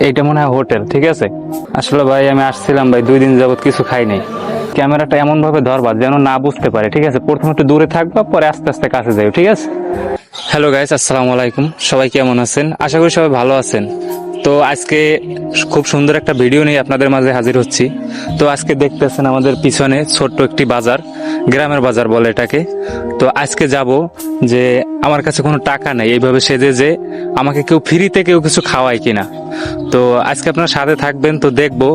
এইটা মনে হয় হোটেল, ঠিক আছে। আসলে ভাই আমি আসছিলাম ভাই, 2 দিন যাবত কিছু খাই নাই। ক্যামেরাটা এমন ভাবে ধরবা যেন না বুঝতে পারে, ঠিক আছে। প্রথমে একটু দূরে থাকবা, পরে আস্তে আস্তে কাছে যাও, ঠিক আছে। হ্যালো গাইস, আসসালামু আলাইকুম। সবাই কেমন আছেন? আশা করি সবাই ভালো আছেন। তো আজকে খুব সুন্দর একটা ভিডিও নিয়ে আপনাদের মাঝে হাজির হচ্ছি। তো আজকে দেখতেছেন আমাদের পিছনে ছোট্ট একটি বাজার, গ্রামের বাজার বলে এটাকে। তো আজকে যাব যে আমার কাছে কোনো টাকা নেই, এইভাবে সেজে যে আমাকে কেউ ফ্রিতে কেউ কিছু খাওয়ায় কিনা। তো আজকে আপনার সাথে থাকবেন, তো দেখবো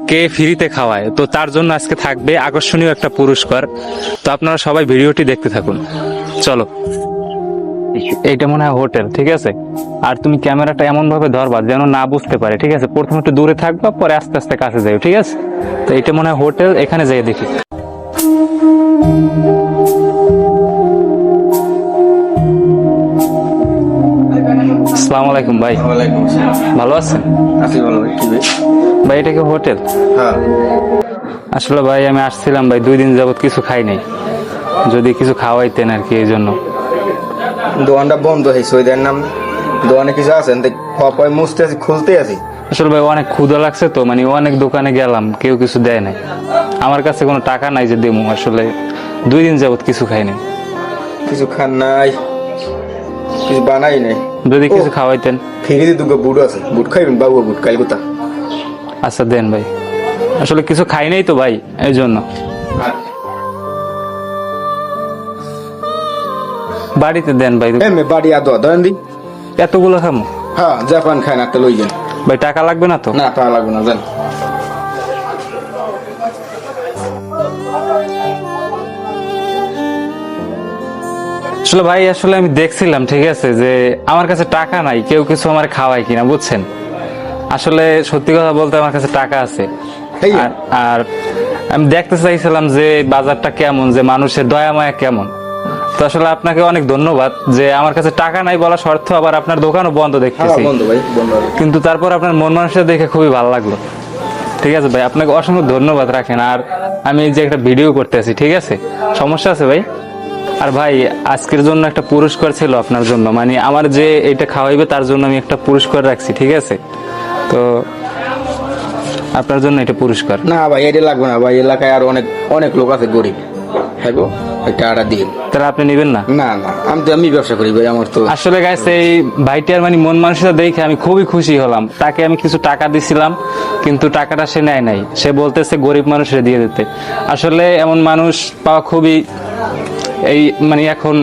কে ফ্রিতে খাওয়ায়। তো তার জন্য আজকে থাকবে আকর্ষণীয় একটা পুরস্কার। তো আপনারা সবাই ভিডিওটি দেখতে থাকুন, চলো। এইটা মনে হয় হোটেল, ঠিক আছে। আর তুমি ক্যামেরাটা এমন ভাবে ধরবা যেন না বুঝতে পারে, ঠিক আছে। প্রথমে একটু দূরে থাকবা, পরে আস্তে আস্তে কাছে যাও, ঠিক আছে। তো এইটা মনে হয় হোটেল, এখানে যাই দেখি। আসসালামু আলাইকুম ভাই। ওয়ালাইকুম আসসালাম। ভালো আছেন? আছি ভালো ভাই। কি ভাই? ভাই এটা কি হোটেল? হ্যাঁ। আসলে ভাই আমি আসছিলাম ভাই, 2 দিন যাবত কিছু খাই নাই, যদি কিছু খাওয়াইতেন আর কি, এই জন্য। দোকানটা বন্ধ হয়েছে, ওই দেন নাম দোকানে কিছু আছেন কপায় মুছতে আছি, খুলতে আছি। আসলে ভাই অনেক ক্ষুধা লাগছে, তো মানে অনেক দোকানে গেলাম, কেউ কিছু দেয় নাই। আমার কাছে কোনো টাকা নাই যে দেবো। আসলে 2 দিন যাবত কিছু খাই নাই। কিছু খান নাই, কিছু বানাই নাই। যদি কিছু খাওয়াইতেন। ফিরিতে দুটো বুট আছে, বুট খাইবেন বাবু? বুট কাল কোথা? আচ্ছা দেন ভাই, আসলে কিছু খাই নাই তো ভাই, এই জন্য। বাড়িতে দেন ভাই। বাড়ি আদো ধরেন দি। এতগুলো খামো? হ্যাঁ, জাপান খান একটা লই যান। ভাই টাকা লাগবে না তো? না, তা লাগবে না, জান। আসলে ভাই, আসলে আমি দেখছিলাম, ঠিক আছে, যে আমার কাছে টাকা নাই, কেউ কিছু আমার খাওয়ায় কিনা, বুঝছেন। আসলে সত্যি কথা বলতে আমার কাছে টাকা আছে। আর আমি দেখতে চাইছিলাম যে বাজারটা কেমন, যে মানুষের দয়া মায়া কেমন। তো আসলে আপনাকে অনেক ধন্যবাদ যে আমার কাছে টাকা নাই বলা শর্ত আবার আপনার দোকানও বন্ধ দেখতেছি। বন্ধ ভাই, বন্ধ। কিন্তু তারপর আপনার মন মানুষের দেখে খুবই ভালো লাগলো। ঠিক আছে ভাই, আপনাকে অসংখ্য ধন্যবাদ রাখেন। আর আমি যে একটা ভিডিও করতেছি, ঠিক আছে, সমস্যা আছে ভাই? আর ভাই আজকের জন্য একটা পুরস্কার ছিল আপনার জন্য, মানে আমার যে এটা খাওয়াইবে তার জন্য আমি একটা পুরস্কার রাখছি, ঠিক আছে। তো আপনার জন্য এটা পুরস্কার। না ভাই, এটা লাগবে না ভাই, এলাকায় আর অনেক অনেক লোক আছে গরিব। হ্যাঁ গো, টাকাটা দিন। তাহলে আপনি নেবেন না? না না, আমি ব্যবসা করি ভাই, আমার তো। আসলে গাইস, এই ভাইটার মানে মন মানসিকতা দেখে আমি খুবই খুশি হলাম। তাকে আমি কিছু টাকা দিছিলাম, কিন্তু টাকাটা সে নেয় নাই। সে বলতেছে গরিব মানুষের দিয়ে দিতে। আসলে এমন মানুষ পাওয়া খুবই এই মানে এখন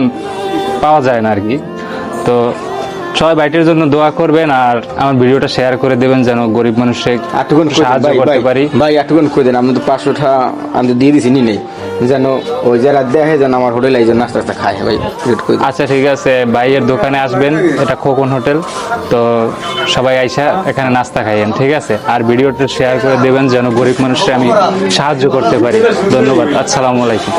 পাওয়া যায় না আর কি। তো সবাই ভাইটির জন্য দোয়া করবেন, আর আমার ভিডিওটা শেয়ার করে দেবেন যেন গরিব মানুষকে সাহায্য করতে পারি। ভাই এতক্ষণ করে দেন, আমি তো 500 টাকা আমি তো দিয়ে দিছি, নি নেই যেন ওই যারা দেখে যেন আমার হোটেলে এই যে নাস্তা টাস্তা খায় ভাই। আচ্ছা ঠিক আছে, ভাইয়ের দোকানে আসবেন, এটা খোকন হোটেল। তো সবাই আইসা এখানে নাস্তা খাইয়েন, ঠিক আছে। আর ভিডিওটা শেয়ার করে দেবেন যেন গরিব মানুষকে আমি সাহায্য করতে পারি। ধন্যবাদ, আসসালামু আলাইকুম।